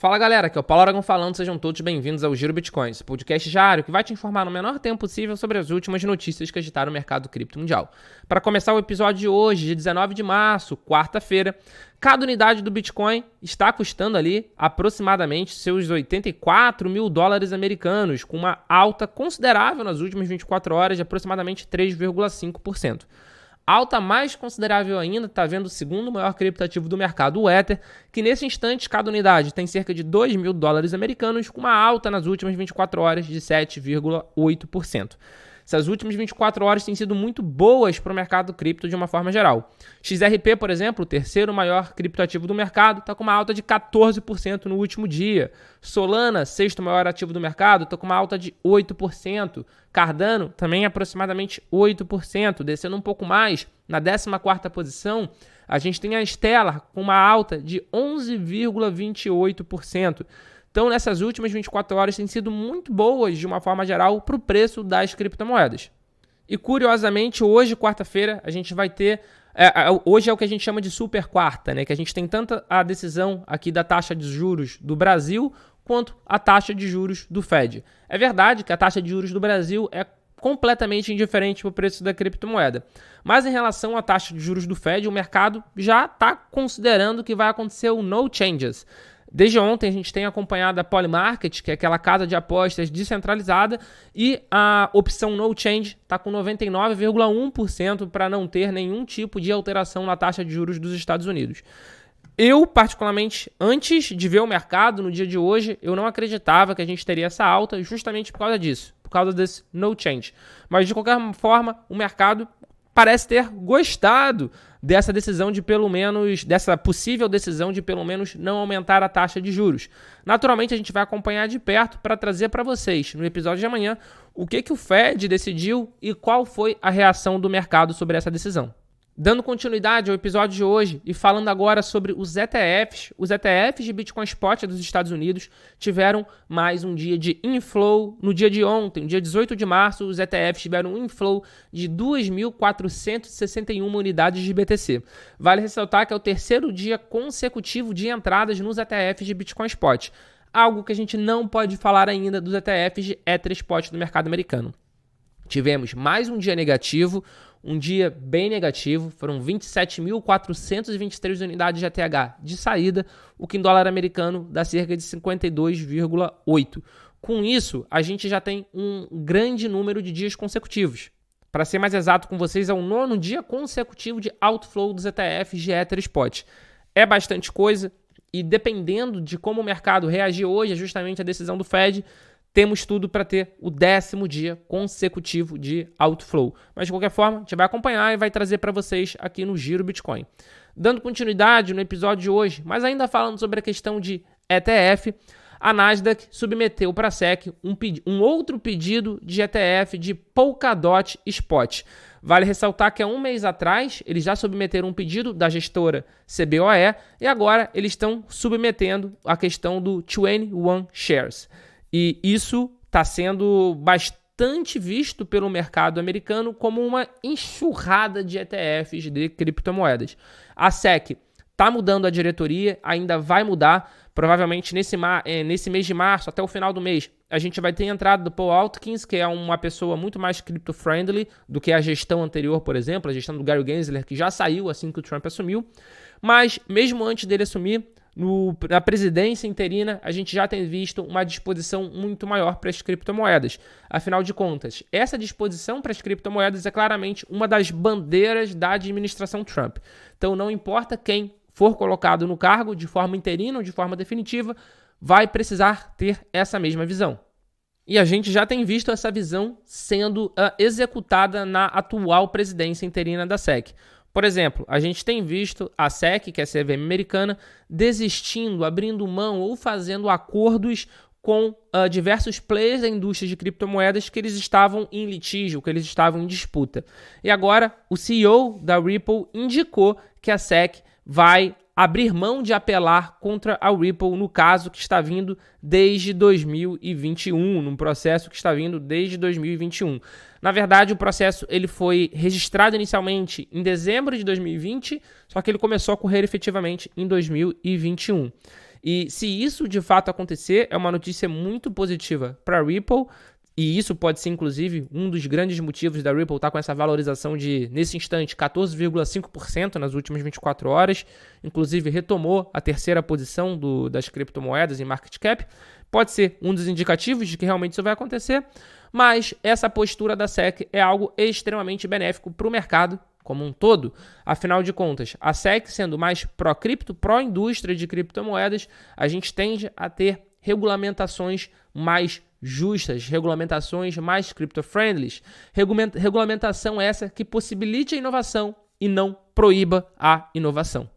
Fala galera, aqui é o Paulo Aragão falando, sejam todos bem-vindos ao Giro Bitcoins, podcast diário que vai te informar no menor tempo possível sobre as últimas notícias que agitaram o mercado cripto mundial. Para começar o episódio de hoje, dia 19 de março, quarta-feira, cada unidade do Bitcoin está custando ali aproximadamente seus 84 mil dólares americanos, com uma alta considerável nas últimas 24 horas de aproximadamente 3,5%. Alta mais considerável ainda está vendo o segundo maior criptoativo do mercado, o Ether, que nesse instante cada unidade tem cerca de 2 mil dólares americanos, com uma alta nas últimas 24 horas de 7,8%. Essas últimas 24 horas têm sido muito boas para o mercado cripto de uma forma geral. XRP, por exemplo, o terceiro maior criptoativo do mercado, está com uma alta de 14% no último dia. Solana, sexto maior ativo do mercado, está com uma alta de 8%. Cardano, também aproximadamente 8%, descendo um pouco mais. Na 14ª posição, a gente tem a Stellar com uma alta de 11,28%. Então, nessas últimas 24 horas, têm sido muito boas, de uma forma geral, para o preço das criptomoedas. E, curiosamente, hoje, quarta-feira, a gente vai ter... hoje é o que a gente chama de super quarta, né? Que a gente tem tanto a decisão aqui da taxa de juros do Brasil, quanto a taxa de juros do Fed. É verdade que a taxa de juros do Brasil é completamente indiferente para o preço da criptomoeda. Mas, em relação à taxa de juros do Fed, o mercado já está considerando que vai acontecer o no changes. Desde ontem a gente tem acompanhado a Polymarket, que é aquela casa de apostas descentralizada, e a opção No Change está com 99,1% para não ter nenhum tipo de alteração na taxa de juros dos Estados Unidos. Eu, particularmente, antes de ver o mercado no dia de hoje, eu não acreditava que a gente teria essa alta justamente por causa disso, por causa desse No Change. Mas, de qualquer forma, o mercado parece ter gostado dessa decisão de pelo menos, dessa possível decisão de pelo menos não aumentar a taxa de juros. Naturalmente a gente vai acompanhar de perto para trazer para vocês no episódio de amanhã o que o Fed decidiu e qual foi a reação do mercado sobre essa decisão. Dando continuidade ao episódio de hoje e falando agora sobre os ETFs de Bitcoin Spot dos Estados Unidos tiveram mais um dia de inflow. No dia de ontem, dia 18 de março, os ETFs tiveram um inflow de 2.461 unidades de BTC. Vale ressaltar que é o terceiro dia consecutivo de entradas nos ETFs de Bitcoin Spot, algo que a gente não pode falar ainda dos ETFs de Ether Spot do mercado americano. Tivemos mais um dia negativo, um dia bem negativo, foram 27.423 unidades de ATH de saída, o que em dólar americano dá cerca de 52,8. Com isso, a gente já tem um grande número de dias consecutivos. Para ser mais exato com vocês, é o 9º dia consecutivo de outflow dos ETFs de Ether Spot. É bastante coisa e dependendo de como o mercado reagir hoje, é justamente a decisão do Fed, temos tudo para ter o 10º dia consecutivo de outflow. Mas, de qualquer forma, a gente vai acompanhar e vai trazer para vocês aqui no Giro Bitcoin. Dando continuidade no episódio de hoje, mas ainda falando sobre a questão de ETF, a Nasdaq submeteu para a SEC um outro pedido de ETF de Polkadot Spot. Vale ressaltar que há um mês atrás, eles já submeteram um pedido da gestora CBOE e agora eles estão submetendo a questão do 21 Shares. E isso está sendo bastante visto pelo mercado americano como uma enxurrada de ETFs de criptomoedas. A SEC está mudando a diretoria, ainda vai mudar. Provavelmente nesse mês de março, até o final do mês, a gente vai ter entrada do Paul Atkins, que é uma pessoa muito mais crypto-friendly do que a gestão anterior, por exemplo, a gestão do Gary Gensler, que já saiu assim que o Trump assumiu. Mas mesmo antes dele assumir, na presidência interina, a gente já tem visto uma disposição muito maior para as criptomoedas. Afinal de contas, essa disposição para as criptomoedas é claramente uma das bandeiras da administração Trump. Então, não importa quem for colocado no cargo, de forma interina ou de forma definitiva, vai precisar ter essa mesma visão. E a gente já tem visto essa visão sendo executada na atual presidência interina da SEC. Por exemplo, a gente tem visto a SEC, que é a CVM americana, desistindo, abrindo mão ou fazendo acordos com diversos players da indústria de criptomoedas que eles estavam em litígio, que eles estavam em disputa. E agora, o CEO da Ripple indicou que a SEC vai abrir mão de apelar contra a Ripple no caso que está vindo desde 2021, num processo que está vindo desde 2021. Na verdade, o processo ele foi registrado inicialmente em dezembro de 2020, só que ele começou a correr efetivamente em 2021. E se isso de fato acontecer, é uma notícia muito positiva para a Ripple. E isso pode ser, inclusive, um dos grandes motivos da Ripple estar com essa valorização de, nesse instante, 14,5% nas últimas 24 horas. Inclusive, retomou a terceira posição das criptomoedas em market cap. Pode ser um dos indicativos de que realmente isso vai acontecer. Mas essa postura da SEC é algo extremamente benéfico para o mercado como um todo. Afinal de contas, a SEC sendo mais pró-cripto, pró-indústria de criptomoedas, a gente tende a ter regulamentações mais justas, regulamentações mais crypto-friendly, regulamentação essa que possibilite a inovação e não proíba a inovação.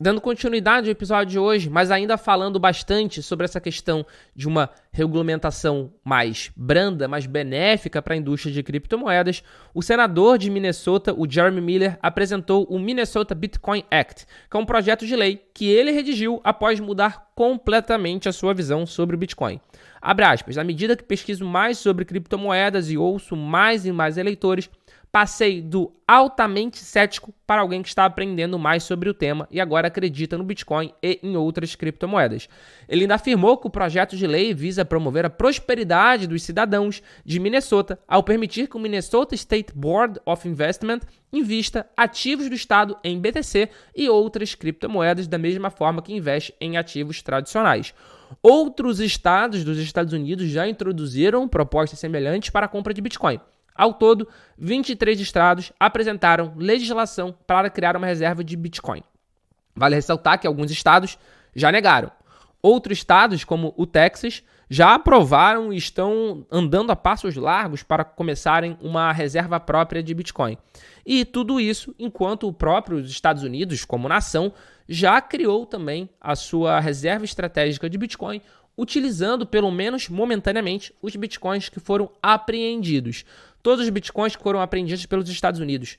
Dando continuidade ao episódio de hoje, mas ainda falando bastante sobre essa questão de uma regulamentação mais branda, mais benéfica para a indústria de criptomoedas, o senador de Minnesota, o Jeremy Miller, apresentou o Minnesota Bitcoin Act, que é um projeto de lei que ele redigiu após mudar completamente a sua visão sobre o Bitcoin. Abre aspas, à medida que pesquiso mais sobre criptomoedas e ouço mais e mais eleitores, passei do altamente cético para alguém que está aprendendo mais sobre o tema e agora acredita no Bitcoin e em outras criptomoedas. Ele ainda afirmou que o projeto de lei visa promover a prosperidade dos cidadãos de Minnesota ao permitir que o Minnesota State Board of Investment invista ativos do estado em BTC e outras criptomoedas da mesma forma que investe em ativos tradicionais. Outros estados dos Estados Unidos já introduziram propostas semelhantes para a compra de Bitcoin. Ao todo, 23 estados apresentaram legislação para criar uma reserva de Bitcoin. Vale ressaltar que alguns estados já negaram. Outros estados, como o Texas, já aprovaram e estão andando a passos largos para começarem uma reserva própria de Bitcoin. E tudo isso enquanto o próprio Estados Unidos, como nação, já criou também a sua reserva estratégica de Bitcoin, utilizando, pelo menos momentaneamente, os bitcoins que foram apreendidos. Todos os bitcoins que foram apreendidos pelos Estados Unidos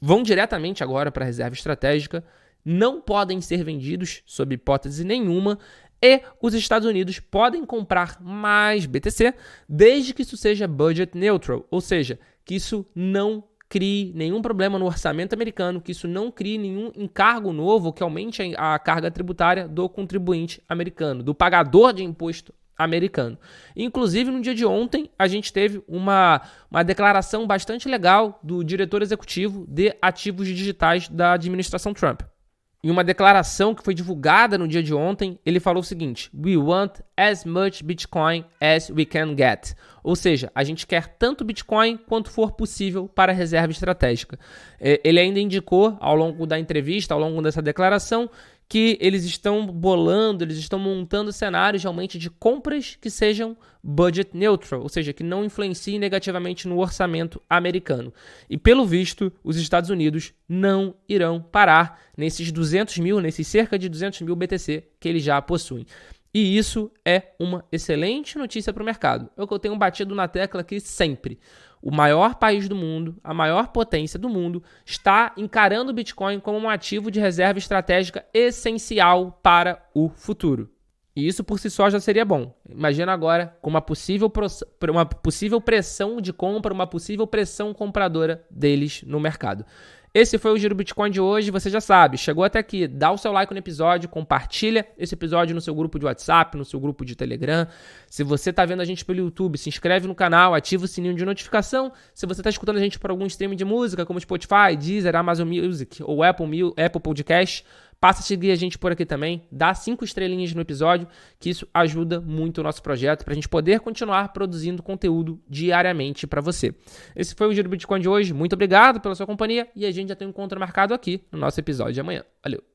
vão diretamente agora para a reserva estratégica, não podem ser vendidos sob hipótese nenhuma, e os Estados Unidos podem comprar mais BTC desde que isso seja budget neutral, ou seja, que isso não crie nenhum problema no orçamento americano, que isso não crie nenhum encargo novo que aumente a carga tributária do contribuinte americano, do pagador de imposto americano. Inclusive, no dia de ontem, a gente teve uma declaração bastante legal do diretor executivo de ativos digitais da administração Trump. Em uma declaração que foi divulgada no dia de ontem, ele falou o seguinte: "We want as much Bitcoin as we can get." Ou seja, a gente quer tanto Bitcoin quanto for possível para a reserva estratégica. Ele ainda indicou ao longo da entrevista, ao longo dessa declaração, que eles estão montando cenários realmente de compras que sejam budget neutral, ou seja, que não influenciem negativamente no orçamento americano. E pelo visto, os Estados Unidos não irão parar nesses cerca de 200 mil BTC que eles já possuem. E isso é uma excelente notícia para o mercado. É o que eu tenho batido na tecla aqui sempre. O maior país do mundo, a maior potência do mundo, está encarando o Bitcoin como um ativo de reserva estratégica essencial para o futuro. E isso por si só já seria bom. Imagina agora com uma possível pressão de compra, uma possível pressão compradora deles no mercado. Esse foi o Giro Bitcoin de hoje, você já sabe, chegou até aqui, dá o seu like no episódio, compartilha esse episódio no seu grupo de WhatsApp, no seu grupo de Telegram. Se você está vendo a gente pelo YouTube, se inscreve no canal, ativa o sininho de notificação. Se você está escutando a gente por algum streaming de música, como Spotify, Deezer, Amazon Music ou Apple Podcast, passa a seguir a gente por aqui também, dá 5 estrelinhas no episódio, que isso ajuda muito o nosso projeto para a gente poder continuar produzindo conteúdo diariamente para você. Esse foi o Giro Bitcoin de hoje, muito obrigado pela sua companhia e a gente já tem um encontro marcado aqui no nosso episódio de amanhã. Valeu!